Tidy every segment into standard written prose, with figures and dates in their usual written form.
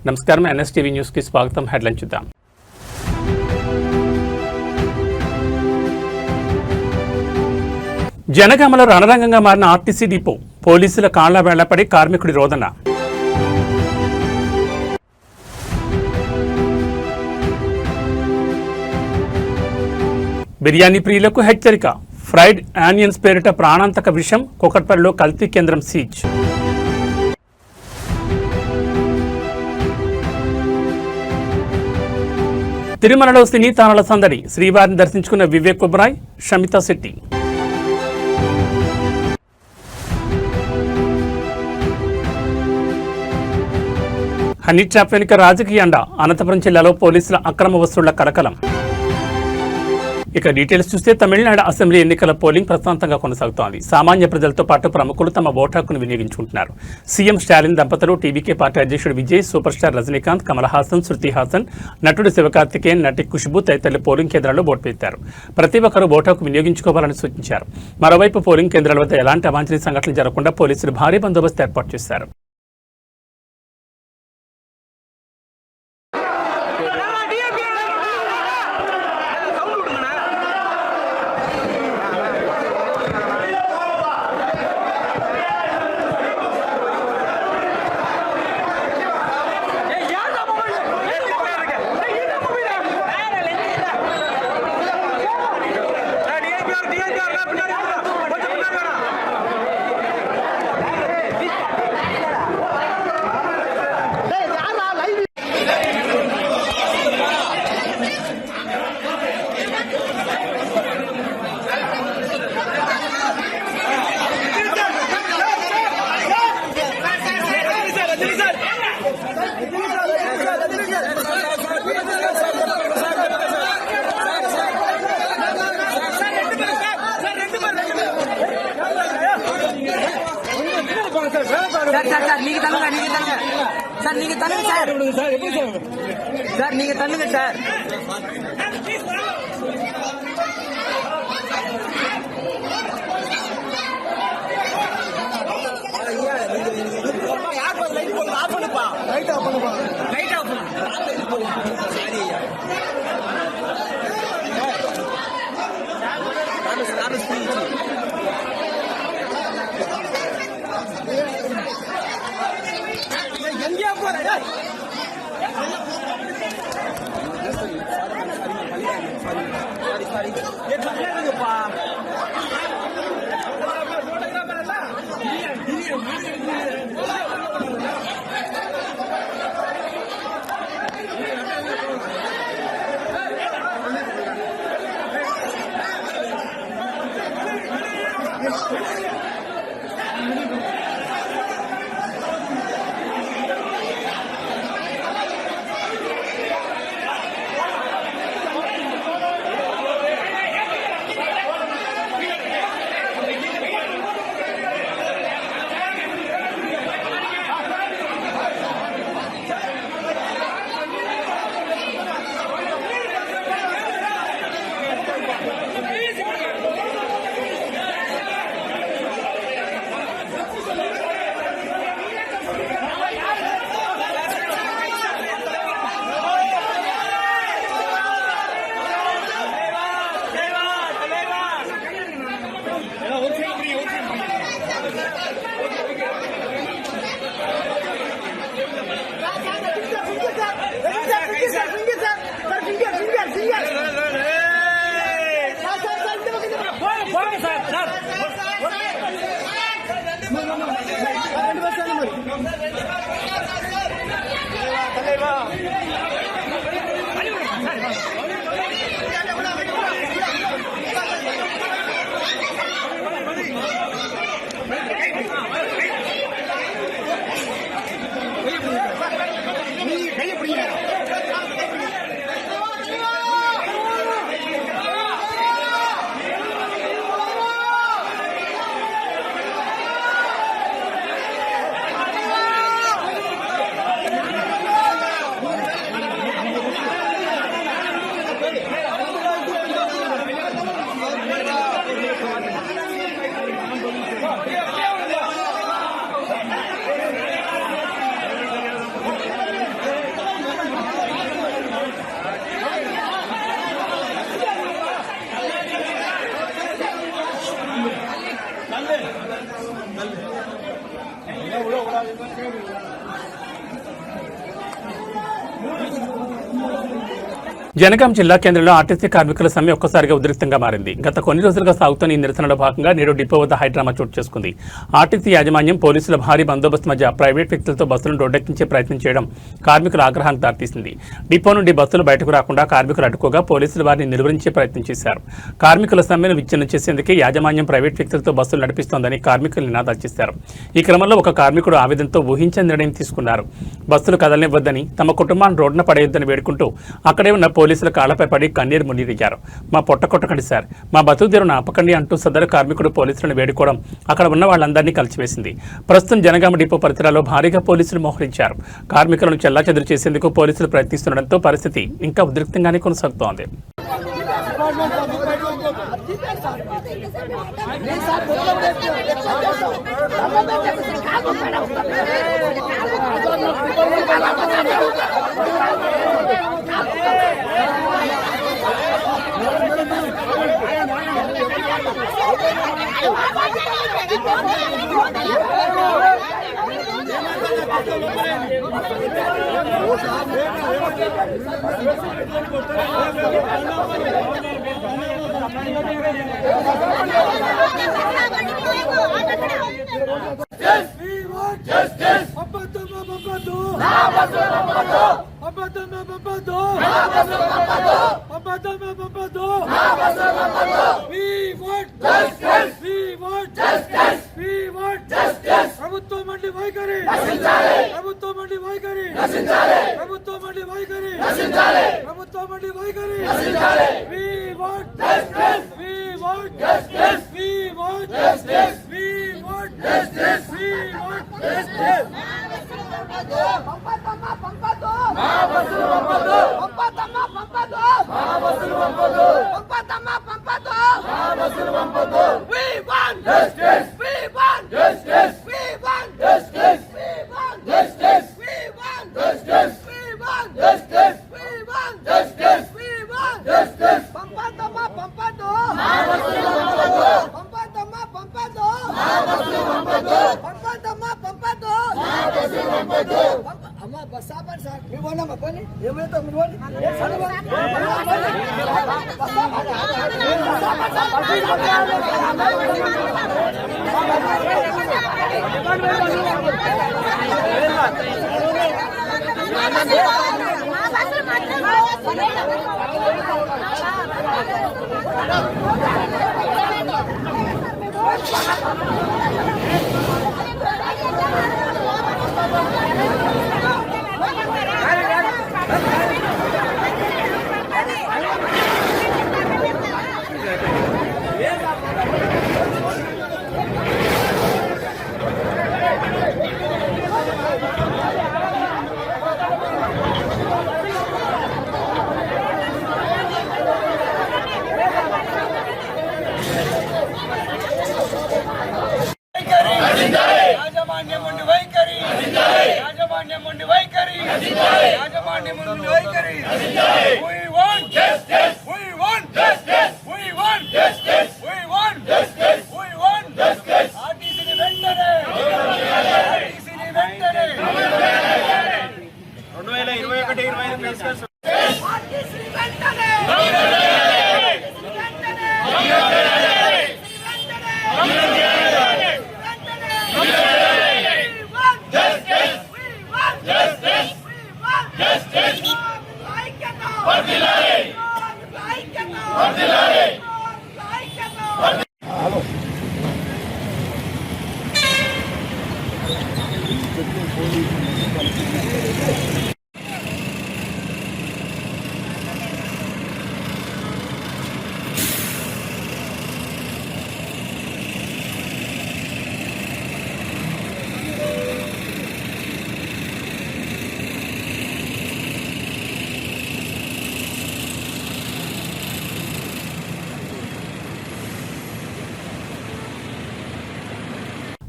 నమస్కారం, NSTV news కి స్వాగతం. హెడ్లైన్ చూద్దాం. జనగామలో రణరంగంగా మారిన ఆర్టీసీ డిపో, పోలీసుల కాళ్ల వేళ్లపడి కార్మికుడి రోదన. బిర్యానీ ప్రియులకు హెచ్చరిక, ఫ్రైడ్ ఆనియన్స్ పేరిట ప్రాణాంతక విషం, కూకట్పల్లిలో కల్తీ కేంద్రం సీజ్. తిరుమలలో సినీ తారల సందడి, శ్రీవారిని దర్శించుకున్న వివేక్ ఒబెరాయ్, షమితా శెట్టి. హనీ ట్రాప్ వెనుక రాజకీయ అండ, అనంతపురం జిల్లాలో పోలీసుల అక్రమ వసూళ్ల కలకలం. ఇక డీటెయిల్స్ చూస్తే తమిళనాడు అసెంబ్లీ ఎన్నికల పోలింగ్ ప్రశాంతంగా కొనసాగుతోంది. సామాన్య ప్రజలతో పాటు ప్రముఖులు తమ ఓటు హక్కును వినియోగించుకుంటున్నారు. సీఎం స్టాలిన్ దంపతులు, టీవీకే పార్టీ అధ్యక్షుడు విజయ్, సూపర్ స్టార్ రజనీకాంత్, కమల్ హాసన్, శృతి హాసన్, నటుడు శివకార్తికేయన్, నటి ఖుష్బూ తదితరులు పోలింగ్ కేంద్రాల్లో ఓటు వేశారు. ప్రతి ఒక్కరూ ఓటు హక్కు వినియోగించుకోవాలని సూచించారు. మరోవైపు పోలింగ్ కేంద్రాల వద్ద ఎలాంటి అవాంఛనీయ సంఘటనలు జరగకుండా పోలీసులు భారీ బందోబస్తు ఏర్పాటు చేశారు. జనగాం జిల్లా కేంద్రంలో ఆర్టీసీ కార్మికుల సమ్మె ఒక్కసారిగా ఉద్రిక్తంగా మారింది. గత కొన్ని రోజులుగా సాగుతున్న ఈ నిరసనలో భాగంగా నేడు డిపో వద్ద హైడ్రామా చోటు చేసుకుంది. ఆర్టీసీ యాజమాన్యం పోలీసుల భారీ బందోబస్తు మధ్య ప్రైవేట్ వ్యక్తులతో బస్సులను రోడ్డెక్కించే ప్రయత్నం చేయడం కార్మికుల ఆగ్రహానికి దారితీసింది. డిపో నుండి బస్సులు బయటకు రాకుండా కార్మికులు అడ్డుకోగా పోలీసులు వారిని నిలువరించే ప్రయత్నం చేశారు. కార్మికుల సమ్మెను విచ్ఛిన్నం చేసేందుకే యాజమాన్యం ప్రైవేట్ వ్యక్తులతో బస్సులు నడిపిస్తోందని కార్మికులు నినాదాలు చేశారు. ఈ క్రమంలో ఒక కార్మికుడు ఆవేదనతో ఊహించని నిర్ణయం తీసుకున్నారు. బస్సులు కదలనివ్వద్దని, తమ కుటుంబాన్ని రోడ్డున పడేయొద్దని వేడుకుంటూ అక్కడే ఉన్న పోలీసుల కాళ్లపై పడి కన్నీరు మున్నీరయ్యారు. మా పొట్ట కొట్టకండి సార్, మా బతుకుదేరును ఆపకండి అంటూ సదరు కార్మికుడు పోలీసులను వేడుకోవడం అక్కడ ఉన్న వాళ్ళందరినీ కలిసివేసింది. ప్రస్తుతం జనగామ డిపో పరిసరాల్లో భారీగా పోలీసులు మోహరించారు. కార్మికులను చెల్లాచెదురు చేసేందుకు పోలీసులు ప్రయత్నిస్తుండటంతో పరిస్థితి ఇంకా ఉద్రిక్తంగానే కొనసాగుతోంది.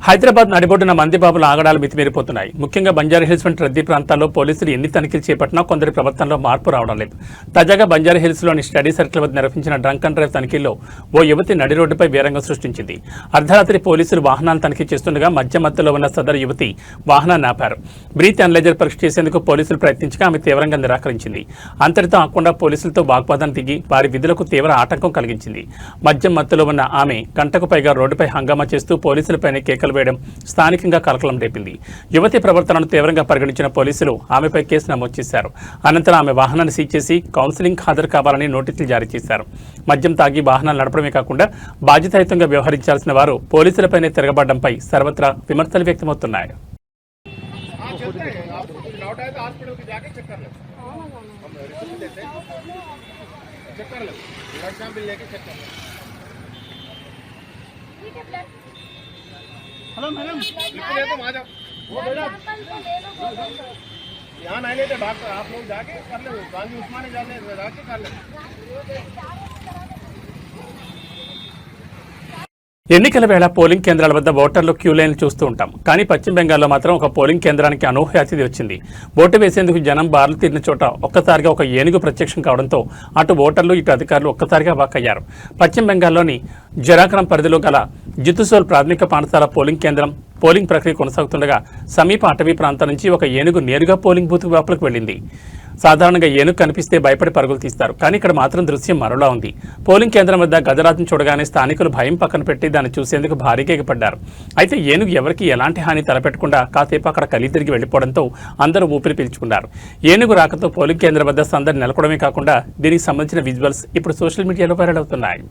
హైదరాబాద్ నడిబొడ్డున మందిబాబుల ఆగడాలు మితిమీరిపోతున్నాయి. ముఖ్యంగా బంజారాహిల్స్ వంటి రద్దీ ప్రాంతాల్లో పోలీసులు ఎన్ని తనిఖీలు చేపట్టినా కొందరి ప్రవర్తనలో మార్పు రావడం లేదు. తాజాగా బంజారాహిల్స్లోని స్టడీ సర్కిల్ వద్ద నిర్వహించిన డ్రంక్ అండ్ డ్రైవ్ తనిఖీల్లో ఓ యువతి నడి రోడ్డుపై వీరంగం సృష్టించింది. అర్ధరాత్రి పోలీసులు వాహనాలను తనిఖీ చేస్తుండగా మధ్యలో ఉన్న సదరు యువతి వాహనాన్ని ఆపారు. బ్రీత్ అనలైజర్ పరీక్ష చేసేందుకు పోలీసులు ప్రయత్నించగా ఆమె తీవ్రంగా నిరాకరించింది. అంతటితో ఆకుండా పోలీసులతో వాగ్వాదం దిగి వారి విధులకు తీవ్ర ఆటంకం కలిగించింది. మత్తులో ఉన్న ఆమె గంటకు పైగా రోడ్డుపై హంగామా చేస్తూ పోలీసులపైనే కేకలు వేయడం స్థానికంగా కలకలం రేపింది. యువతి ప్రవర్తనను తీవ్రంగా పరిగణించిన పోలీసులు ఆమెపై కేసు నమోదు చేశారు. అనంతరం ఆమె వాహనాన్ని సీజ్ చేసి కౌన్సిలింగ్ హాజరు కావాలని నోటీసులు జారీ చేశారు. మద్యం తాగి వాహనాలు నడపడమే కాకుండా బాధ్యతాయుతంగా వ్యవహరించాల్సిన వారు పోలీసులపైనే తిరగబడడంపై సర్వత్రా విమర్శలు వ్యక్తమవుతున్నాయి. हेलो मैडम, यहाँ नहीं लेते डॉक्टर, आप लोग जाके कर ले, गांधी उस्मानी जाके कर ले। ఎన్నికల వేళ పోలింగ్ కేంద్రాల వద్ద ఓటర్లు క్యూ లైన్ చూస్తూ ఉంటాం. కానీ పశ్చిమ బెంగాల్లో మాత్రం ఒక పోలింగ్ కేంద్రానికి అనూహ్య అతిథి వచ్చింది. ఓటు వేసేందుకు జనం బార్లు తీరిన చోట ఒక్కసారిగా ఒక ఏనుగు ప్రత్యక్షం కావడంతో అటు ఓటర్లు ఇటు అధికారులు ఒక్కసారిగా వాకయ్యారు. పశ్చిమ బెంగాల్లోని జరాగ్రామ్ పరిధిలో గల జితుసోల్ ప్రాథమిక పాఠశాల పోలింగ్ కేంద్రం పోలింగ్ ప్రక్రియ కొనసాగుతుండగా సమీప అటవీ ప్రాంతం నుంచి ఒక ఏనుగు నేరుగా పోలింగ్ బూత్ లోపలికి వెళ్ళింది. సాధారణంగా ఏనుగు కనిపిస్తే భయపడి పరుగులు తీస్తారు. కానీ ఇక్కడ మాత్రం దృశ్యం మరోలా ఉంది. పోలింగ్ కేంద్రం వద్ద గజరాజును చూడగానే స్థానికులు భయం పక్కన పెట్టి దాన్ని చూసేందుకు భారీగా ఎగపడ్డారు. అయితే ఏనుగు ఎవరికి ఎలాంటి హాని తలపెట్టకుండా కాసేపు అక్కడ కలి తిరిగి వెళ్లిపోవడంతో అందరూ ఊపిరి పీల్చుకున్నారు. ఏనుగు రాకతో పోలింగ్ కేంద్రం వద్ద సందడి నెలకొడమే కాకుండా దీనికి సంబంధించిన విజువల్స్ ఇప్పుడు సోషల్ మీడియాలో వైరల్ అవుతున్నాయి.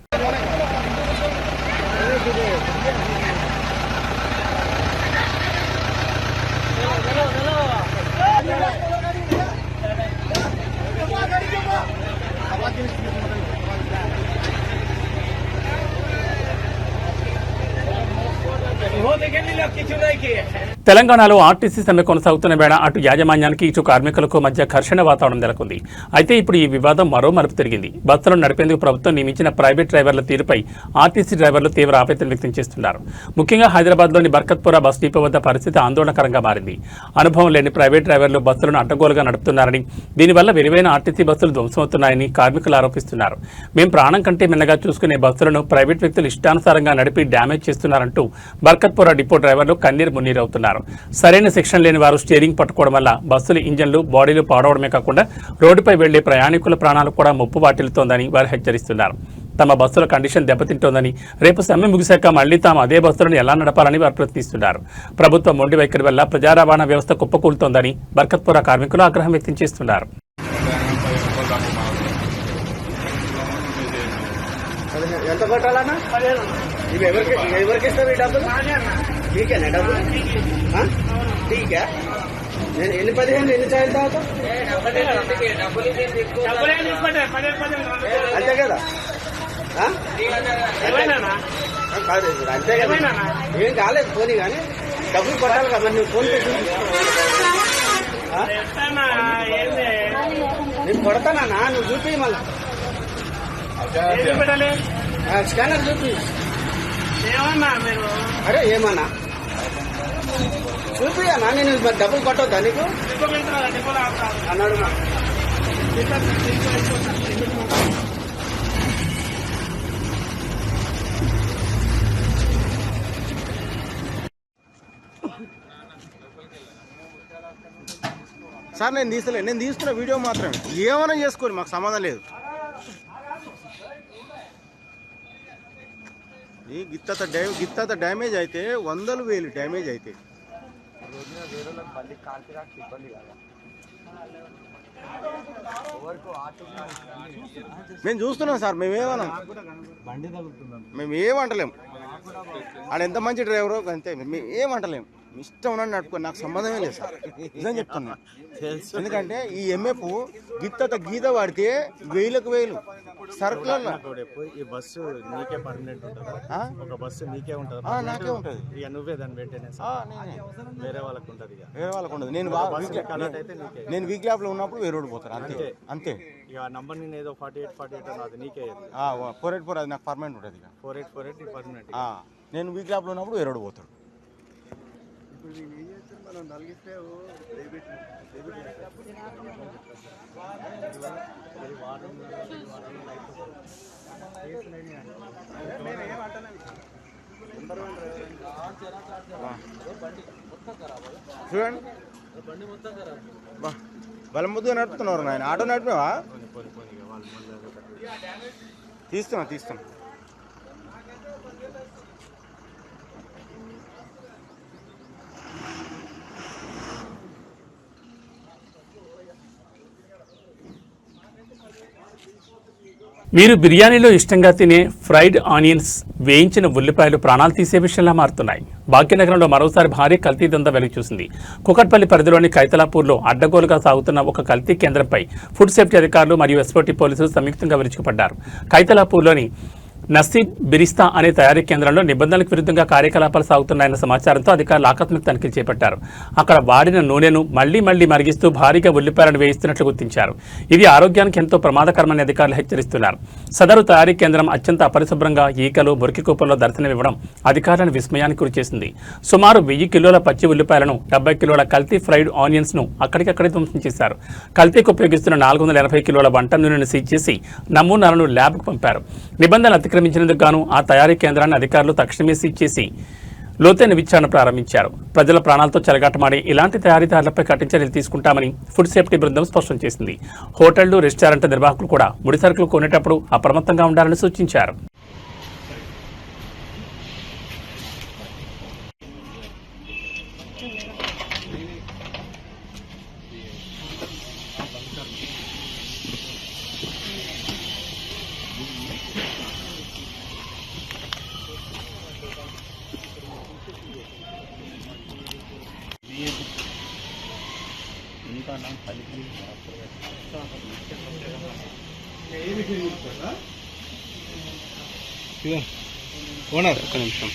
తెలంగాణలో ఆర్టీసీ సమ్మె కొనసాగుతున్న వేళ అటు యాజమాన్యానికి ఇటు కార్మికులకు మధ్య ఘర్షణ వాతావరణం నెలకొంది. అయితే ఇప్పుడు ఈ వివాదం మరో మలుపు తిరిగింది. బస్సులను నడిపేందుకు ప్రభుత్వం నియమించిన ప్రైవేట్ డ్రైవర్ల తీరుపై ఆర్టీసీ డ్రైవర్లు తీవ్ర ఆవేదన వ్యక్తం చేస్తున్నారు. ముఖ్యంగా హైదరాబాద్లోని బర్కత్పురా బస్ డిపో వద్ద పరిస్థితి ఆందోళనకరంగా మారింది. అనుభవం లేని ప్రైవేట్ డ్రైవర్లు బస్సులను అడ్డగోలుగా నడుపుతున్నారని, దీనివల్ల విలువైన ఆర్టీసీ బస్సులు ధ్వంసమవుతున్నాయని కార్మికులు ఆరోపిస్తున్నారు. మేం ప్రాణం కంటే మిన్నగా చూసుకునే బస్సులను ప్రైవేట్ వ్యక్తులు ఇష్టానుసారంగా నడిపి డ్యామేజ్ చేస్తున్నారంటూ బర్కత్పురా డిపో డ్రైవర్లు కన్నీరు మున్నీరవుతున్నారు. సరైన శిక్షణ లేని వారు స్టీరింగ్ పట్టుకోవడం వల్ల బస్సుల ఇంజన్లు బాడీలు పాడవడమే కాకుండా రోడ్డుపై వెళ్లే ప్రయాణికుల ప్రాణాలు కూడా ముప్పు వాటిల్లుతోందని వారు హెచ్చరిస్తున్నారు. తమ బస్సుల కండిషన్ దెబ్బతింటోందని, రేపు సమ్మె ముగిశాక మళ్లీ తాము అదే బస్సులను ఎలా నడపాలని వారు ప్రశ్నిస్తున్నారు. ప్రభుత్వ మొండి వైఖరి వల్ల ప్రజా రవాణా వ్యవస్థ కుప్పకూలుతోందని బర్కత్పురా కార్మికులు ఆగ్రహం వ్యక్తం చేస్తున్నారు. ఎంత కొట్టాలన్నా? ఎవరికి ఇస్తారు ఈ డబ్బులు? నీకేనా డబ్బులు? టీకా? నేను ఎన్ని 15 ఎన్ని చాయలు తాగుతా? అంతే కదా? కాదు అంతే కదా? ఏం కాలేదు పోనీ, కానీ డబ్బులు కొట్టాలి కదా. నువ్వు ఫోన్ పే నేను కొడతానా? నువ్వు చూపి మళ్ళా స్కానర్ చూపి. అరే ఏమన్నా చూపి అన్నా, నేను డబ్బులు కొట్టొద్దా నీకు అన్నాడు. సార్ నేను తీస్తలే, నేను తీస్తున్న వీడియో మాత్రమే, ఏమైనా చేసుకోండి, మాకు సంబంధం లేదు. ఈ గిత్త డ్యామేజ్ అయితే 100,000 డ్యామేజ్ అయితే మేము చూస్తున్నాం సార్. మేమేమంటలేము. ఆడ ఎంత మంచి డ్రైవరో అంతే, మేము ఏమంటలేము. ఇష్టం ఉన్నట్టు నడుపుకో, నాకు సంబంధమే లేదు సార్, నిజం చెప్తున్నా. ఎందుకంటే ఈ ఎంఎఫ్ గీత వాడితే 1000 సరుకులలో ఈ బస్సు నీకే పర్మనెంట్ ఉంటుంది, ఒక బస్సు నీకే ఉంటుంది, నాకే ఉంటుంది. ఇక నువ్వే దాని మెయింటెనెన్స్, వేరే వాళ్ళకు ఉంటుంది. వేరే వాళ్ళకు ఉండదు. నేను వీక్ ల్యాబ్ లో ఉన్నప్పుడు వేరే రోడ్డు పోతాను, అంతే అంతే. ఇక నంబర్ నేను ఏదో 48 అది నీకే 484 అది నాకు పర్మనెంట్ ఉంటుంది. ఇక 4848 పర్మనెంట్. నేను వీక్ ల్యాబ్ లో ఉన్నప్పుడు వేరే రోడ్డు పోతాడు. మనం నలిగిస్తే చూడండి వాళ్ళ ముద్దుగా నడుపుతున్నారు నాయన ఆటో నడిపావా తీస్తున్నా మీరు బిర్యానీలో ఇష్టంగా తినే ఫ్రైడ్ ఆనియన్స్, వేయించిన ఉల్లిపాయలు ప్రాణాలు తీసే విషయంలా మారుతున్నాయి. భాగ్యనగరంలో మరోసారి భారీ కల్తీ దందా వెలుగు చూసింది. కుకట్పల్లి పరిధిలోని కైతలాపూర్లో అడ్డగోలుగా సాగుతున్న ఒక కల్తీ కేంద్రంపై ఫుడ్ సేఫ్టీ అధికారులు మరియు ఎస్ఓటీ పోలీసులు సంయుక్తంగా విరుచుకుపడ్డారు. కైతలాపూర్లోని నసీబ్ బిరిస్తా అనే తయారీ కేంద్రంలో నిబంధనలకు విరుద్ధంగా కార్యకలాపాలు సాగుతున్నాయన్న సమాచారంతో అధికారులు ఆకస్మిక తనిఖీలు చేపట్టారు. అక్కడ వాడిన నూనెను మళ్లీ మరిగిస్తూ భారీగా ఉల్లిపాయలను వేయిస్తున్నట్లు గుర్తించారు. ఇది ఆరోగ్యానికి ఎంతో ప్రమాదకరమని అధికారులు హెచ్చరిస్తున్నారు. సదరు తయారీ కేంద్రం అత్యంత అపరిశుభ్రంగా ఈకలు, మురికి కూపంలో దర్శనమివ్వడం అధికారులను విస్మయానికి గురిచేసింది. సుమారు 1000 కిలోల పచ్చి ఉల్లిపాయలను, 70 కిలోల కల్తీ ఫ్రైడ్ ఆనియన్స్ ను అక్కడికక్కడే ధ్వంసం చేశారు. కల్తీకి ఉపయోగిస్తున్న 480 కిలోల వంట నూనెను సీజ్ చేసి నమూనాలను ల్యాబ్కు పంపారు. నిబంధనలు అతిక్రమించినందుకు గాను ఆ తయారీ కేంద్రాన్ని అధికారులు తక్షణమే సీజ్ చేసి లోతైన విచారణ ప్రారంభించారు. ప్రజల ప్రాణాలతో చెలగాటమాడి ఇలాంటి తయారీదారులపై కఠిన చర్యలు తీసుకుంటామని ఫుడ్ సేఫ్టీ బృందం స్పష్టం చేసింది. హోటళ్లు, రెస్టారెంట్ నిర్వాహకులు కూడా ముడి సరుకులు కొనేటప్పుడు అప్రమత్తంగా ఉండాలని సూచించారు. ఓనర్ ఒక్క నిమిషం.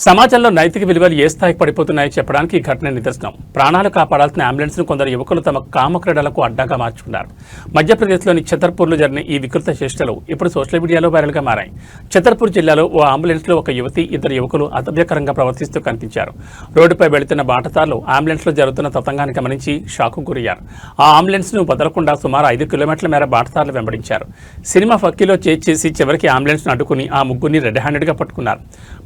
సమాజంలో నైతిక విలువలు ఏ స్థాయికి పడిపోతున్నాయో చెప్పడానికి ఈ ఘటన నిదర్శనం. ప్రాణాలు కాపాడాల్సిన అంబులెన్స్ ను కొందరు యువకులు తమ కామక్రీడలకు అడ్డంగా మార్చుకున్నారు. మధ్యప్రదేశ్లోని ఛతర్పూర్లో జరిగిన ఈ వికృత చేష్టలు ఇప్పుడు సోషల్ మీడియాలో వైరల్గా మారాయి. ఛతర్పూర్ జిల్లాలో ఓ అంబులెన్స్లో ఒక యువతి, 2 యువకులు అసభ్యకరంగా ప్రవర్తిస్తూ కనిపించారు. రోడ్డుపై వెళుతున్న బాటసార్లు అంబులెన్స్లో జరుగుతున్న తతంగాన్ని గమనించి షాకు గురయ్యారు. ఆ అంబులెన్స్ ను వదలకుండా సుమారు 5 కిలోమీటర్ల మేర బాటసార్లు వెంబడించారు. సినిమా ఫక్కీలో చేసి చివరికి అంబులెన్స్ ను అడ్డుకుని ఆ ముగ్గురిని రెడ్ హ్యాండెడ్ గా పట్టుకున్నారు.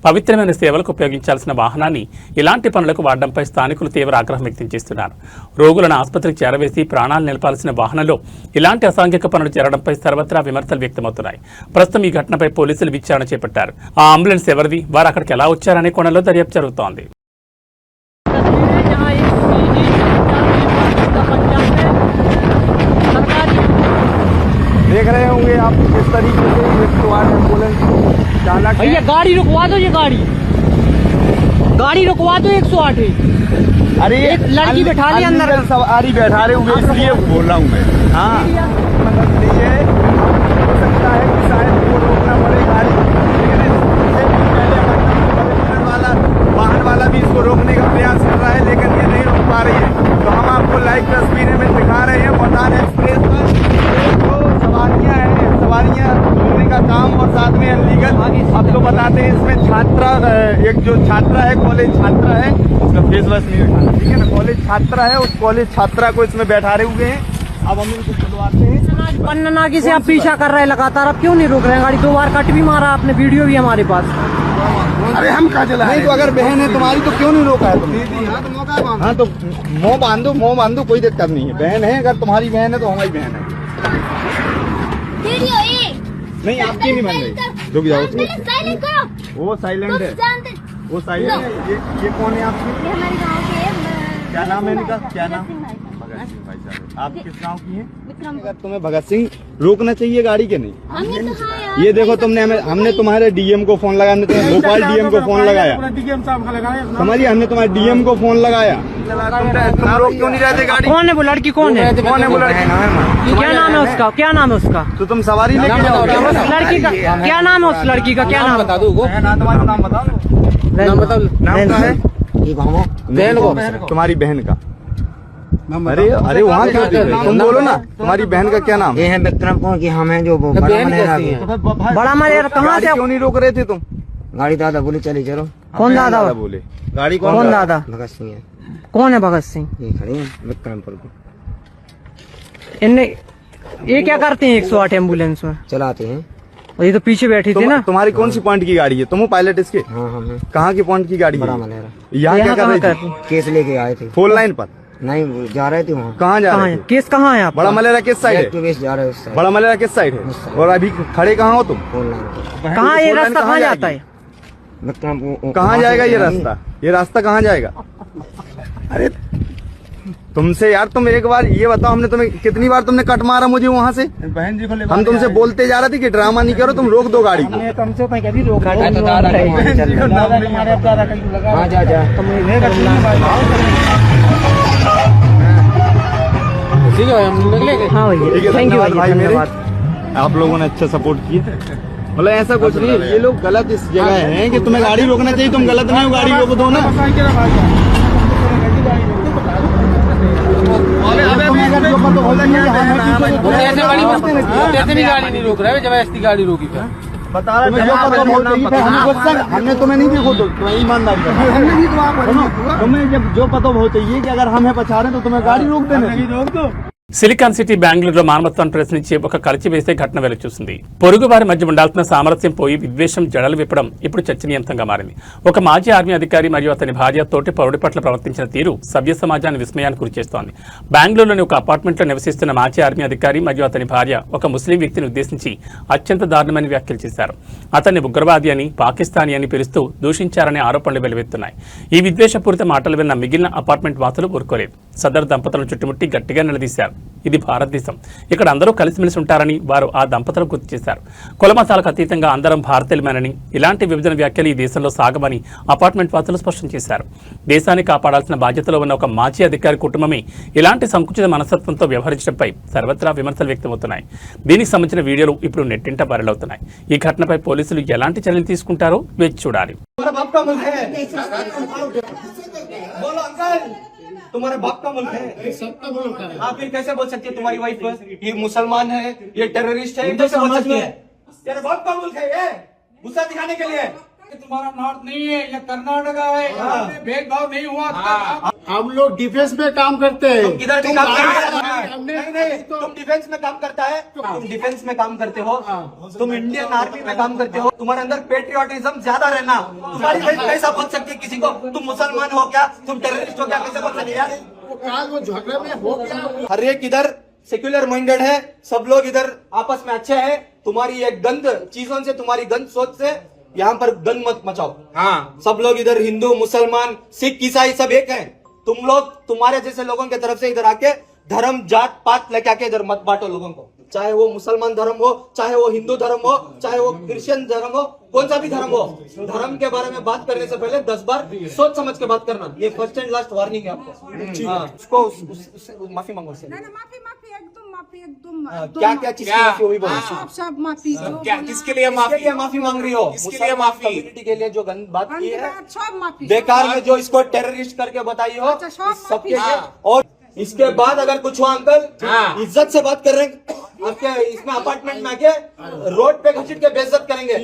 పవిత్రమైన సేవలకు ఉపయోగించాల్సిన వాహనాన్ని ఇలాంటి పనులకు వాడడంపై స్థానికులు తీవ్ర ఆగ్రహం వ్యక్తం చేస్తున్నారు. రోగులను ఆసుపత్రికి చేరవేసి ప్రాణాలు నిలపాల్సిన వాహనంలో ఇలాంటి అసాంఘిక పనులు చేరడంపై సర్వత్రా విమర్శలు వ్యక్తమవుతున్నాయి. ప్రస్తుతం ఈ ఘటనపై పోలీసులు విచారణ చేపట్టారు. ఆ అంబులెన్స్ ఎవరిది, వారు అక్కడికి ఎలా వచ్చారనే కోణంలో దర్యాప్తు జరుగుతోంది. देख रहे होंगे आप किस तरीके से एम्बुलेंस चालक भैया गाड़ी रुकवा दो, ये गाड़ी रुकवा दो 108 है। अरे एक लड़की बैठा ली अंदर, सवारी बैठा रहे होंगे इसलिए बोल रहा हूँ मैं। हाँ ये हो सकता है कि शायद वो रोकना पड़े गाड़ी, लेकिन पहले वाहन वाला भी इसको रोकने का प्रयास कर रहा है, लेकिन ये नहीं रोक पा रही है। तो हम आपको लाइव तस्वीरें में दिखा रहे हैं मोटार एक्सप्रेस पर सवारियां रोकने का काम और साथ में अनलीगल। आपको बताते हैं इसमें छात्रा, एक जो छात्रा है, कॉलेज छात्रा है, उसका फेस वॉश नहीं उठाना, ठीक है ना। कॉलेज छात्रा है, उस कॉलेज छात्रा को इसमें बैठा रहे हुए हैं। अब हम इनको खुलवाते हैं। पन्नानाकी से आप पीछा कर रहे हैं लगातार, अब क्यों नहीं रोक रहे हैं? गाड़ी 2 बार कट भी मारा आपने, वीडियो भी हमारे पास। अरे हम कहाँ चला नहीं, तो अगर बहन है तुम्हारी तो क्यों नहीं रोका है तुमने? हाँ तो मुँह बांधो, कोई दिक्कत नहीं है। बहन है, अगर तुम्हारी बहन है तो हमारी बहन है। नहीं आपकी नहीं बन रही, रुक जाओ। वो साइलेंट है, वो साइलेंट है। ये कौन है आपकी? ये हमारे गांव के हैं। क्या नाम है इनका? क्या नाम? भगत सिंह भाई साहब। आप किस गांव की हैं? विक्रम। तुम्हें भगत सिंह रोकना चाहिए गाड़ी के नहीं? हम ये तो हाँ यार ये देखो हमने तुम्हारे डीएम को फोन लगाया, हमने तुम्हें भोपाल डीएम को फोन लगाया, समझिए, हमने तुम्हारे डीएम को फोन लगाया। तुम लोग क्यों नहीं रहते गाड़ी? कौन है वो लड़की? कौन है वो लड़की? क्या नाम है उसका? क्या नाम है उसका? तो तुम सवारी लेके जाओ। लड़की का क्या नाम है? उस लड़की का क्या नाम? बता दो, तुम्हारा नाम बताओ। नाम बताओ। नाम क्या है? बहन को। तुम्हारी बहन का। अरे वहाँ क्यों थे? तुम बोलो ना, तुम्हारी बहन का क्या नाम? ये है विक्रमपुर की, हम हैं जो वो बड़ा बहन मनेरा कैसी की। है? बड़ा मलेर कहाँ गाड़ी से? क्यों नहीं रोक रहे थे तुम? गाड़ी दादा बोले चले चलो। कौन दादा? बोले गाड़ी कौन दादा? भगत सिंह है, कौन है भगत सिंह? ये खड़ी है विक्रमपुर की, इनने ये क्या करते हैं 108 एम्बुलेंस में? चलाते हैं। और ये तो पीछे बैठी थी ना। तुम्हारी कौन सी पॉइंट की गाड़ी है? तुम हो पायलट इसके? हाँ हम हैं, कहाँ की पॉइंट की गाड़ी बड़ा है? मनेरा। यहाँ क्या कर रही थी? केस लेके आए थे। फोर लाइन पर? नहीं वो जा रहे थे वहाँ, कहाँ जा कहाँ रहे है थे? केस? कहाँ है आप? बड़ा मलेरा किस साइड है? एक्टिविस्ट जा रहे हैं उस साइड। बड़ा मलेरा किस साइड है? और अभी खड़े कहाँ हो तुम? फोन लाइन पे। कहाँ ये फोर लाइन रास्ता कहाँ जाता है? विक्रमपुर कहाँ जाएगा ये रास्ता? ये रास्ता कहाँ जाएगा? अरे तुमसे यार, तुम एक बार ये बताओ, हमने तुम्हें कितनी बार तुमने कट मारा मुझे वहाँ से? बहन जी को हम तुमसे बोलते जा रहे थे कि ड्रामा नहीं करो, तुम रोक दो गाड़ी को। हाँ जा जा। ठीक है, हम निकलेंगे। हाँ ठीक भैया, है, थैंक यू धन्यवाद भैया, भाई मेरे। धन्यवाद। आप लोगों ने अच्छा सपोर्ट किया। मतलब ऐसा कुछ नहीं है, ये लोग गलत इस जगह हैं कि तुम्हें गाड़ी रोकना चाहिए, तुम गलत नहीं हो, गाड़ी रोक दो ना। ऐसे भी गाड़ी नहीं रोक रहा है, जब ऐसी गाड़ी रोकी था। तुम्हें जो पता हो चाहिए, हमने तुम्हें नहीं देखो, तो तुम्हें ईमानदारी तुम्हें जब जो पता हो चाहिए कि अगर हमें बचा रहे हैं तो तुम्हें गाड़ी रोक देना। సిలికాన్ సిటీ బెంగళూరులో మానవత్వాన్ని ప్రశ్నించి ఒక కలిచివేసే ఘటన వెలుచూసింది. పొరుగువారి మధ్య ఉండాల్సిన సామరస్యం పోయి విద్వేషం జడలు విప్పడం ఇప్పుడు చర్చనీయాంశంగా మారింది. ఒక మాజీ ఆర్మీ అధికారి మరియు అతని భార్య తోటి పౌరుడి పట్ల ప్రవర్తించిన తీరు సభ్య సమాజాన్ని విస్మయానికి గురిచేస్తోంది. బెంగళూరులోని ఒక అపార్ట్మెంట్లో నివసిస్తున్న మాజీ ఆర్మీ అధికారి మరియు అతని భార్య ఒక ముస్లిం వ్యక్తిని ఉద్దేశించి అత్యంత దారుణమైన వ్యాఖ్యలు చేశారు. అతన్ని ఉగ్రవాది అని, పాకిస్తానీ అని పిలుస్తూ దూషించారనే ఆరోపణలు వెలువెత్తున్నాయి. ఈ విద్వేషపూరిత మాటలు విన్న మిగిలిన అపార్ట్మెంట్ వాసులు ఊరుకోలేదు. సదరు దంపతులను చుట్టుముట్టి గట్టిగా నిలదీశారు. ఇది భారతదేశం, ఇక్కడ అందరూ కలిసిమెలిసి ఉంటారని వారు ఆ దంపతులకు గుర్తు చేశారు. కులమతాలకు అతీతంగా అందరం భారతీయులమేనని, ఇలాంటి విభజన వ్యాఖ్యలు ఈ దేశంలో సాగమని అపార్ట్మెంట్ వాసులు స్పష్టం చేశారు. దేశాన్ని కాపాడాల్సిన బాధ్యతలో ఉన్న ఒక మాజీ అధికారి కుటుంబమే ఇలాంటి సంకుచిత మనస్తత్వంతో వ్యవహరించడంపై సర్వత్రా విమర్శలు వ్యక్తమవుతున్నాయి. దీనికి సంబంధించిన వీడియోలు ఇప్పుడు నెట్టింట వైరల్ అవుతున్నాయి. ఈ ఘటనపై పోలీసులు ఎలాంటి చర్యలు తీసుకుంటారో వేచి చూడాలి. तुम्हारे बाप का मुल्क है, सबका मुल्क है। आप फिर कैसे बोल सकते हैं तुम्हारी वाइफ ये मुसलमान है, ये टेररिस्ट है, कैसे बोल सकते हैं? तेरे बाप का मुल्क है ये, गुस्सा दिखाने के लिए। तुम्हारा नॉर्थ नहीं है, ये कर्नाटका है, यहाँ पे भेदभाव नहीं हुआ। हम लोग डिफेंस में काम करते हैं। तुम किधर भी काम करते हो? नहीं, तुम डिफेंस में काम करता है, तुम डिफेंस में काम करते हो, तुम इंडियन आर्मी में काम करते हो, तुम्हारे अंदर पेट्रियोटिज्म ज्यादा रहना। तुम्हारी वाइफ कैसा बोल सकती है किसी को तुम मुसलमान हो क्या, तुम टेररिस्ट हो क्या, कैसे बोल सकते यार? वो झगड़े में हो गया। हर एक इधर सेक्युलर माइंडेड है, सब लोग इधर आपस में अच्छे हैं। तुम्हारी ये गंद चीजों से, तुम्हारी गंद सोच से यहाँ पर गंद मत मचाओ। हाँ, सब लोग इधर हिंदू, मुसलमान, सिख, ईसाई सब एक हैं। तुम लोग तुम्हारे जैसे लोगों की तरफ से इधर आके धर्म, जात पात लेके आके इधर मत बांटो लोगों को। चाहे वो मुसलमान धर्म हो, चाहे वो हिंदू धर्म हो, चाहे वो क्रिश्चियन धर्म हो, कौन सा भी धर्म हो, धर्म के बारे में बात करने से पहले 10 बार सोच समझ के बात करना। ये फर्स्ट एंड लास्ट वार्निंग है आपको। हाँ, उसको माफी मांगो उससे। क्या क्या चीज की माफी हुई बोलो? सब माफी क्या किसके लिए माफी मांग रही हो? किसके लिए माफी? कम्युनिटी के लिए जो गंद बात की है, सब माफी। बेकार में जो इसको टेररिस्ट करके बताई हो, सबके लिए। और इसके बाद अगर कुछ हुआ अंकल, इज्जत से बात कर रहे हैं, आपके इसमें अपार्टमेंट में आके रोड पे घसीट के बेइज्जत करेंगे।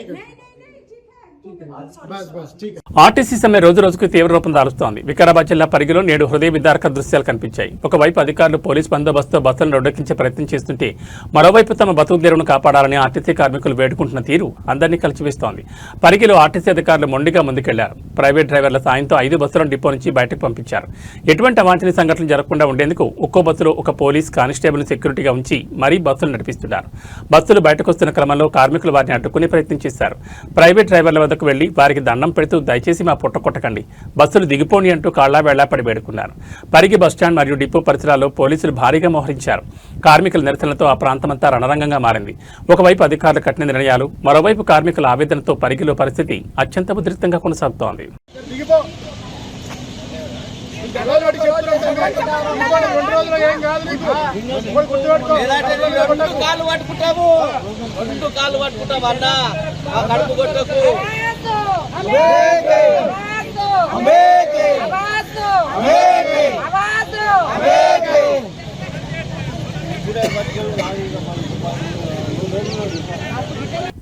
ఆర్టీసీ సమ్మె రోజు రోజుకు తీవ్ర రూపం దాలుస్తోంది. వికారాబాద్ జిల్లా పరిగిలో నేడు హృదయ విదారక దృశ్యాలు కనిపించాయి. ఒకవైపు అధికారులు పోలీసు బందోబస్తుతో బస్సులను రోడ్డెక్కించే ప్రయత్నం చేస్తుంటే, మరోవైపు తమ బతుకు తెరువును కాపాడాలని ఆర్టీసీ కార్మికులు వేడుకుంటున్న తీరు అందరినీ కలిచివేస్తోంది. పరిగిలో ఆర్టీసీ అధికారులు మొండిగా ముందుకెళ్లారు. ప్రైవేట్ డ్రైవర్ల సాయంతో 5 బస్సులను డిపో నుంచి బయటకు పంపించారు. ఎటువంటి అవాంఛనీయ సంఘటనలు జరగకుండా ఉండేందుకు ఒక్కో బస్సులో ఒక పోలీస్ కానిస్టేబుల్ సెక్యూరిటీగా ఉంచి మరీ బస్సులు నడిపిస్తున్నారు. బస్సులు బయటకు వస్తున్న క్రమంలో కార్మికులు వారిని అడ్డుకునే ప్రయత్నం చేశారు. ప్రైవేట్ డ్రైవర్ల వద్ద వద్దకు వెళ్లి వారికి దండం పెడుతూ దయచేసి మా పుట్ట కొట్టకండి, బస్సులు దిగిపోని అంటూ కాళ్లా వెళ్లాపడి వేడుకున్నారు. పరిగి బస్టాండ్ మరియు డిపో పరిసరాల్లో పోలీసులు భారీగా మోహరించారు. కార్మికుల నిరసనలతో ఆ ప్రాంతమంతా రణరంగంగా మారింది. ఒకవైపు అధికారులు కఠిన నిర్ణయాలు, మరోవైపు కార్మికుల ఆవేదనతో పరిగిలో పరిస్థితి అత్యంత ఉద్రిక్తంగా కొనసాగుతోంది.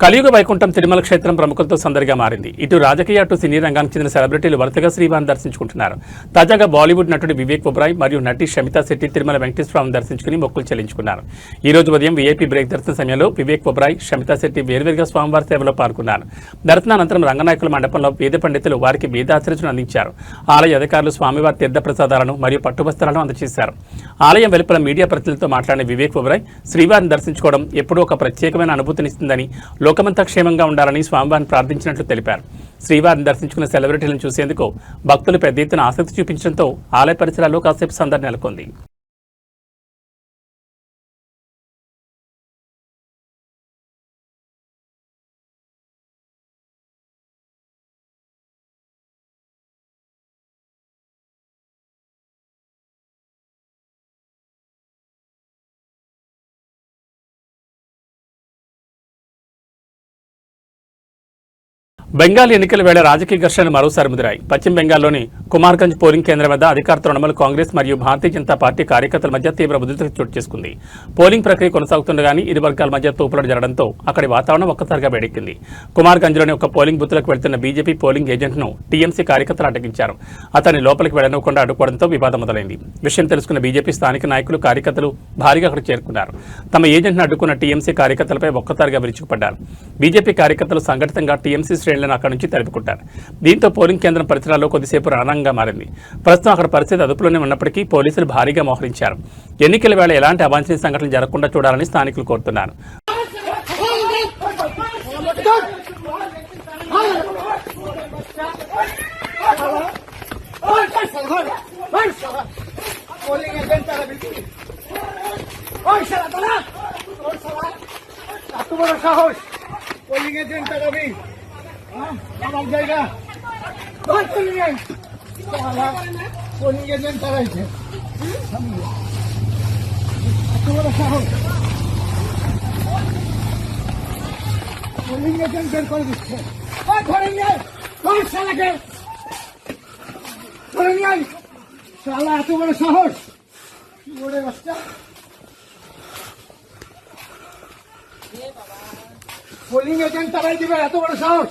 కలియుగ వైకుంఠం తిరుమల క్షేత్రం ప్రముఖులతో సందడిగా మారింది. ఇటు రాజకీయ అటు సినీ రంగానికి చెందిన సెలబ్రిటీలు వరుసగా శ్రీవారిని దర్శించుకుంటున్నారు. తాజాగా బాలీవుడ్ నటుడు వివేక్ ఒబెరాయ్ మరియు నటి షమితా శెట్టి తిరుమల వెంకటేశ్వరస్వామిని దర్శించుకుని మొక్కులు చెల్లించుకున్నారు. ఈ రోజు ఉదయం వీఐపీ బ్రేక్ దర్శన సమయంలో వివేక్ ఒబెరాయ్, షమితా శెట్టి వేర్వేరుగా స్వామివారి సేవలో పాల్గొన్నారు. దర్శనానంతరం రంగనాయకుల మండపంలో వేద పండితులు వారికి వేదాశీర్వచనం అందించారు. ఆలయ అధికారులు స్వామివారి తీర్థ ప్రసాదాలను మరియు పట్టువస్త్రాలను అందజేశారు. ఆలయం వెలుపల మీడియా ప్రతినిధులతో మాట్లాడిన వివేక్ ఒబెరాయ్ శ్రీవారిని దర్శించుకోవడం ఎప్పుడూ ఒక ప్రత్యేకమైన అనుభూతినిస్తుందని, లోకమంతా క్షేమంగా ఉండాలని స్వామివారిని ప్రార్థించినట్లు తెలిపారు. శ్రీవారిని దర్శించుకున్న సెలబ్రిటీలను చూసేందుకు భక్తులు పెద్ద ఎత్తున ఆసక్తి చూపించడంతో ఆలయ పరిసరాల్లో కాసేపు సందడి నెలకొంది. బెంగాల్ ఎన్నికల వేళ రాజకీయ ఘర్షణలు మరోసారి ముదిరాయి. పశ్చిమ బెంగాల్లోని కుమార్గంజ్ పోలింగ్ కేంద్రం వద్ద అధికార తృణమూల్ కాంగ్రెస్ మరియు భారతీయ జనతా పార్టీ కార్యకర్తల మధ్య తీవ్ర ఉద్రిక్తత చోటు చేసుకుంది. పోలింగ్ ప్రక్రియ కొనసాగుతుండగానే ఇరు వర్గాల మధ్య తోపులాట జరగడంతో అక్కడి వాతావరణం ఒక్కసారిగా వేడెక్కింది. కుమార్గంజ్లోని ఒక పోలింగ్ బూత్లకు వెళ్తున్న బీజేపీ పోలింగ్ ఏజెంట్ను టీఎంసీ కార్యకర్తలు అడ్డగించారు. అతన్ని లోపలికి వెళ్లనివ్వకుండా అడ్డుకోవడంతో వివాదం మొదలైంది. విషయం తెలుసుకున్న బీజేపీ స్థానిక నాయకులు, కార్యకర్తలు భారీగా అక్కడికి చేరుకున్నారు. తమ ఏజెంట్ను అడ్డుకున్న టీఎంసీ కార్యకర్తలపై ఒక్కసారిగా విరుచుకుపడ్డారు. బీజేపీ కార్యకర్తలు సంఘటితంగా టీఎంసీ శ్రేణులను అక్కడి నుంచి తరిమికొట్టారు. దీంతో పోలింగ్ కేంద్రం పరిసరాల్లో కొద్దిసేపు రణరంగంగా మారింది. ప్రస్తుతం అక్కడ పరిస్థితి అదుపులోనే ఉన్నప్పటికీ పోలీసులు భారీగా మోహరించారు. ఎన్నికల వేళ ఎలాంటి అవాంఛనీయ సంఘటనలు జరగకుండా చూడాలని స్థానికులు కోరుతున్నారు. পোলিং এজেন্ট তারাই দিবে, এত বড় সাহস।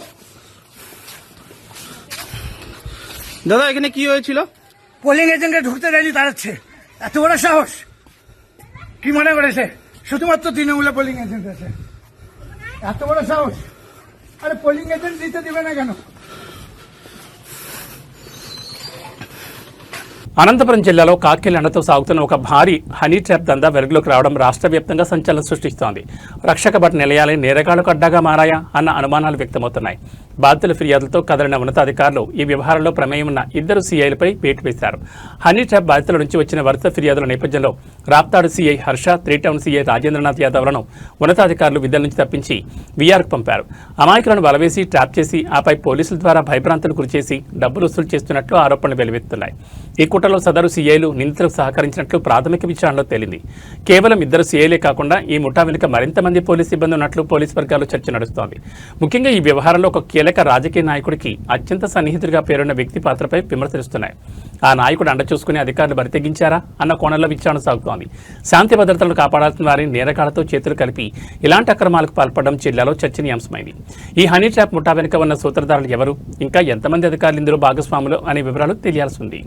দাদা এখানে কি হয়েছিল? পোলিং এজেন্টকে ঢুকতে দেয়নি তাড়াচ্ছে, এত বড় সাহস। কি মনে করেছে শুধুমাত্র তৃণমূলে পোলিং এজেন্ট আছে? এত বড় সাহস! আরে পোলিং এজেন্ট দিতে দিবে না কেন? అనంతపురం జిల్లాలో కాకిల ఎండతో సాగుతున్న ఒక భారీ హనీ ట్రాప్ దందా వెలుగులోకి రావడం రాష్ట్ర వ్యాప్తంగా సంచలనం సృష్టిస్తోంది. రక్షక భట్ నిలయాలే నేరగాళ్లకు అడ్డాగా మారాయా అన్న అనుమానాలు వ్యక్తమవుతున్నాయి. బాధితుల ఫిర్యాదులతో కదిలిన ఉన్నతాధికారులు ఈ వ్యవహారంలో ప్రమేయం ఉన్న ఇద్దరు సీఐలపై వేటు వేశారు. హనీ ట్రాప్ బాధితుల నుంచి వచ్చిన వరుస ఫిర్యాదుల నేపథ్యంలో Raptadu CI Harsha, 3 town CI Rajendranath యాదవ్లను ఉన్నతాధికారులు విధుల నుంచి తప్పించి వీఆర్కు పంపారు. అమాయకులను బలవేసి ట్రాప్ చేసి ఆపై పోలీసుల ద్వారా భయభ్రాంతులకు గురిచేసి డబ్బులు వసూలు చేస్తున్నట్లు ఆరోపణలు వెలువెత్తున్నాయి. ఈ కుట్రలో సదరు సీఐలు నిందితులకు సహకరించినట్లు ప్రాథమిక విచారణలో తేలింది. కేవలం ఇద్దరు సీఐలే కాకుండా ఈ ముఠా వెనుక మరింత మంది పోలీసు సిబ్బంది ఉన్నట్లు పోలీసు వర్గాల్లో చర్చ నడుస్తోంది. ముఖ్యంగా ఈ వ్యవహారంలో ఒక కీలక రాజకీయ నాయకుడికి అత్యంత సన్నిహితుడిగా పేరున్న వ్యక్తి పాత్రపై విమర్శలుస్తున్నాయి. ఆ నాయకుడు అండ చూసుకుని అధికారులు బరితెగించారా అన్న కోణంలో విచారణ సాగుతోంది. శాంతి భద్రతలను కాపాడాల్సిన వారిని నేరగాళ్లతో చేతులు కలిపి ఇలాంటి అక్రమాలకు పాల్పడడం జిల్లాలో చర్చనీయాంశమైంది. ఈ హనీ ట్రాప్ ముఠా వెనుక ఉన్న సూత్రధారులు ఎవరు, ఇంకా ఎంతమంది అధికారులు ఇందులో భాగస్వాములు అనే వివరాలు తెలియాల్సి ఉంది.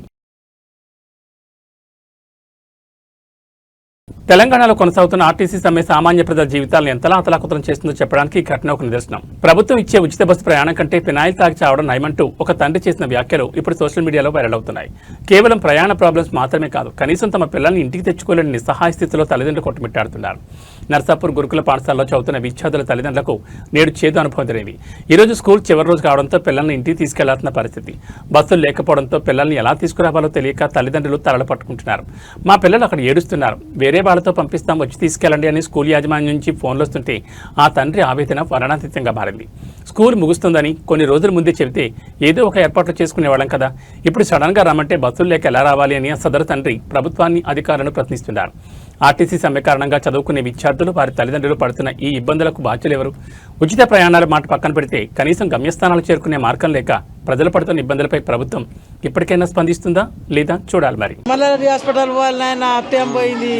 తెలంగాణలో కొనసాగుతున్న ఆర్టీసీ సమ్మె సామాన్య ప్రజల జీవితాలను ఎంతలా అతలాకుతలం చేస్తుందో చెప్పడానికి ఈ ఘటన ఒక నిదర్శనం. ప్రభుత్వం ఇచ్చే ఉచిత బస్సు ప్రయాణం కంటే ఫినాయిల్ తాగి చావడం నయమంటూ ఒక తండ్రి చేసిన వ్యాఖ్యలు ఇప్పుడు సోషల్ మీడియాలో వైరల్ అవుతున్నాయి. కేవలం ప్రయాణ ప్రాబ్లమ్స్ మాత్రమే కాదు, కనీసం తమ పిల్లల్ని ఇంటికి తెచ్చుకోలేని నిస్సహాయ స్థితిలో తల్లిదండ్రులు కొట్టుమిట్టాడుతున్నారు. నర్సాపూర్ గురుకుల పాఠశాలలో చదువుతున్న విద్యార్థుల తల్లిదండ్రులకు నేడు చేదు అనుభవం జరిగింది. ఈ రోజు స్కూల్ చివరి రోజు కావడంతో పిల్లల్ని ఇంటికి తీసుకెళ్లాల్సిన పరిస్థితి. బస్సులు లేకపోవడంతో పిల్లల్ని ఎలా తీసుకురావాలో తెలియక తల్లిదండ్రులు తలలు పట్టుకుంటున్నారు. మా పిల్లలు అక్కడ ఏడుస్తున్నారు, వేరే వాళ్ళతో పంపిస్తాం, వచ్చి తీసుకెళ్లండి అని స్కూల్ యాజమాన్యం నుంచి ఫోన్లు వస్తుంటే ఆ తండ్రి ఆవేదన వర్ణనాతీతంగా మారింది. స్కూల్ ముగుస్తుందని కొన్ని రోజుల ముందే చెబితే ఏదో ఒక ఏర్పాట్లు చేసుకునేవాళ్ళం కదా, ఇప్పుడు సడన్ గా రమ్మంటే బస్సులు లేక ఎలా రావాలి అని సదరు తండ్రి ప్రభుత్వాన్ని అధికారులను ప్రశ్నిస్తున్నారు. ఆర్టీసీ సమ్మె కారణంగా చదువుకునే విద్యార్థులు వారి తల్లిదండ్రులు పడుతున్న ఈ ఇబ్బందులకు బాధ్యులెవరు? ఉచిత ప్రయాణాల మాట పక్కన పెడితే కనీసం గమ్యస్థానాలు చేరుకునే మార్గం లేక ప్రజలు పడుతున్న ఇబ్బందులపై ప్రభుత్వం ఇప్పటికైనా స్పందిస్తుందా లేదా చూడాలి. మరి మల్లారెడ్డి హాస్పిటల్ పోవాలన్నా అత్యం పోయింది.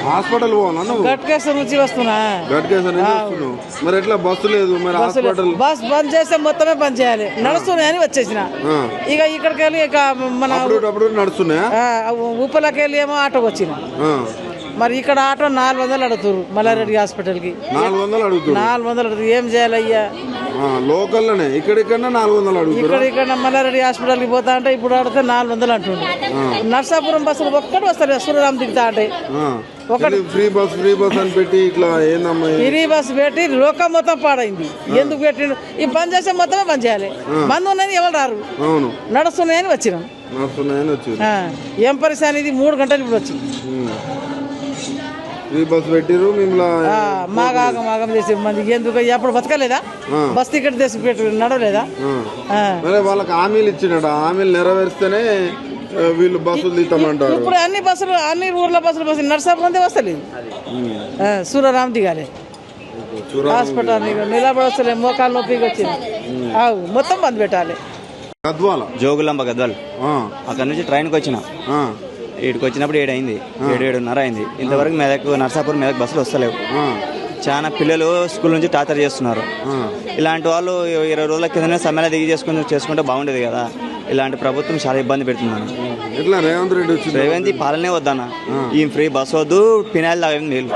హాస్పిటల్ పోవాలా? గట్కేశ్వరం నుంచి వస్తున్నా. మరి ఎట్లా బస్సు లేదు? మరి హాస్పిటల్ బస్ బంద్ చేస్తే మొత్తమే బంద్ చేయాలి. నడుస్తున్నాయని వచ్చేసిన. ఇక ఇక్కడికి వెళ్ళి ఇక మన నడుస్తున్నాయా? ఉప్పలకి వెళ్ళి ఏమో ఆటోకి వచ్చిన. మరి ఇక్కడ ఆటో 400 అడుగుతారు. మల్లారెడ్డి హాస్పిటల్ కి 400 అడుగుతారు. ఏం చేయాలి అయ్యా? లోకల్లోనే ఇక్కడ 400 అడుగుతారు. ఇక్కడ మల్లారెడ్డి హాస్పిటల్ కి పోతా అంటే ఇప్పుడు అడిగితే 400 అంటుండే. నర్సాపురం బస్సులు ఒక్కటి వస్తారు, సూర్యరామ్ దిగుతా అంటే ఒకటి ఫ్రీ బస్ అని పెట్టి ఇట్లా ఏందమ్మా ఫ్రీ బస్ పెట్టి లోకం మొత్తం పాడైంది. ఎందుకు పెట్టిండు? ఈ బంద్ చేస్తే మొత్తమే బంద్ చేయాలి. బంద్ ఉన్నాయని ఎవరు రారు, నడుస్తున్నాయని వచ్చినాం. ఏం పరిస్థితి ఇది? 3 గంటలు ఇప్పుడు వచ్చింది. బస్ పెట్టిరు మాగం చేసే మంది ఎందుకు ఎప్పుడు బతకలేదా? బస్ టికెట్ తెసి పెట్టి నడవలేదా? వాళ్ళకి హామీలు ఇచ్చినాడు, హామీలు నెరవేర్స్తేనే వీళ్ళు బస్సులు తీస్తామంటారు. ఇప్పుడు అన్ని బస్సులు అన్ని ఊర్ల బస్సులు నర్సాపురం వస్తలేదు. సూర్యరామ్ దిగాలి హాస్పిటల్ నిలబడి వస్తలే, మోకాలు నొప్పికి వచ్చింది. మొత్తం బంద్ పెట్టాలి. జోగులాంబ గద్వాల్ అక్కడ నుంచి ట్రైన్కి వచ్చిన. ఇక్కడికి వచ్చినప్పుడు 7 అయింది, 7:30 అయింది. ఇంతవరకు మెదక్ నర్సాపూర్ మెదక్ బస్సులు వస్తలేవు. చాలా పిల్లలు స్కూల్ నుంచి టార్చర్ చేస్తున్నారు. ఇలాంటి వాళ్ళు 20 రోజుల కిందనే సమ్మెలో దిగి చేసుకుంటే బాగుండేది కదా. ఇలాంటి ప్రభుత్వం చాలా ఇబ్బంది పెడుతుందన్న. రేవంత్ పాలనే వద్దన్న. ఈ ఫ్రీ బస్ వద్దు, పినాయిల్ తాగడం నీళ్ళు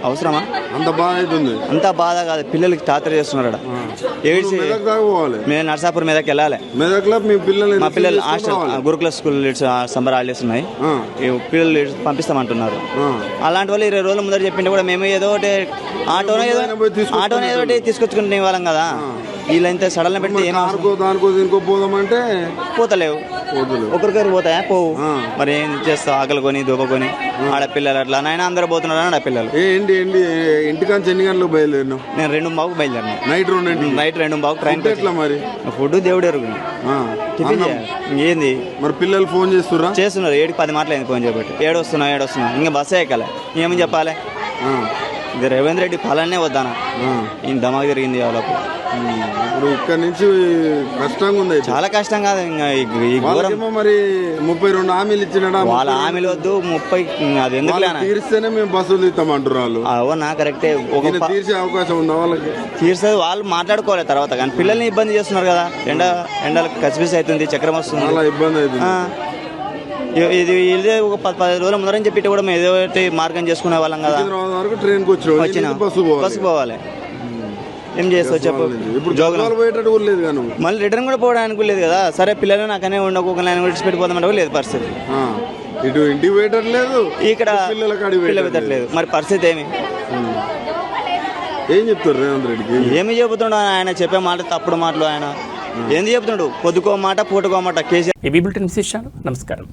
అవసరమా? అంత బాధ కాదు, పిల్లలకి టార్చర్ చేస్తున్నారు. ఏడ్చి మేము నర్సాపూర్ మీదకి వెళ్ళాలి. మా పిల్లలు హాస్టల్ గురుకుల స్కూల్ సమ్మర్ హాలిడేస్ ఉన్నాయి, పిల్లలు పంపిస్తామంటున్నారు. అలాంటి వాళ్ళు 20 రోజుల ముందర చెప్పింటే కూడా మేము ఏదో ఒకటి ఆటోనే ఏదో ఒకటి తీసుకొచ్చుకునే వాళ్ళం కదా. వీళ్ళంతా సడన్ పెడితే పోదామంటే పోతలేవు. ఒకరికొకరు పోతాయా? పోవు. మరి ఏం చేస్తావు? ఆకలి కొని దూపకొని ఆడపిల్లలు అట్లా నాయన అందరూ పోతున్నారు. ఆడపిల్లలు ఇంటికాంచి ఎన్ని గంటలకు బయలుదేరినావు? నేను 2:15 బయలుదేరినా. Night 2:15 train. ఎట్లా మరి ఫుడ్ దేవుడు ఎరుగుంది. టిఫిన్ ఏంది? మరి పిల్లలు ఫోన్ చేస్తున్నారు. 7:10 మాటలైంది ఫోన్ చేయబట్టి. 7 వస్తున్నా ఇంకా బస్సే ఎక్కాలి. ఏమని చెప్పాలి? ఇది రేవంత్ రెడ్డి పాలనే వద్దానా? ఈయన దమాగా జరిగింది వాళ్ళకు. ఇప్పుడు ఇక్కడ నుంచి కష్టంగా ఉంది. చాలా కష్టం కాదు. మరి 32 హామీలు ఇచ్చినాడా? వాళ్ళ హామీలు వద్దు, 30 అది ఎందుకు తీరిస్తేనే మేము బస్సులు తీస్తామంటారు వాళ్ళు. అవునా? కరెక్టే. తీర్చే అవకాశం ఉందా వాళ్ళకి? తీర్చేది వాళ్ళు మాట్లాడుకోవాలి తర్వాత. కానీ పిల్లల్ని ఇబ్బంది చేస్తున్నారు కదా. ఎండలకు కసిపిసి అవుతుంది, చక్రం వస్తుంది, చాలా ఇబ్బంది అవుతుంది. ఇది ఒక 10 రోజుల ముందరని చెప్పి కూడా మేము ఏదో మార్గం చేసుకునే వాళ్ళం కదా. ట్రైన్కి వచ్చిన బస్సు పోవాలి. ఏం చేస్తావు చెప్పు? మళ్ళీ రిటర్న్ కూడా పోవడానికి లేదు కదా. సరే పిల్లలు నాకనే ఉండకోకుండా విడిచిపెట్టిపోతామంటే లేదు పరిస్థితి. ఇటు ఇంటికి వెయిటర్ లేదు, ఇక్కడ పిల్లలు పెట్టలేదు. మరి పరిస్థితి ఏం చెప్తారు రేవంత్ రెడ్డికి? ఏమి చెబుతుండో ఆయన చెప్పే మాట తప్పుడు మాటలు. ఆయన ఏంది చెప్తుండు? పొద్దుకో మాట పూటకో మాట. కేసీఆర్. నమస్కారం.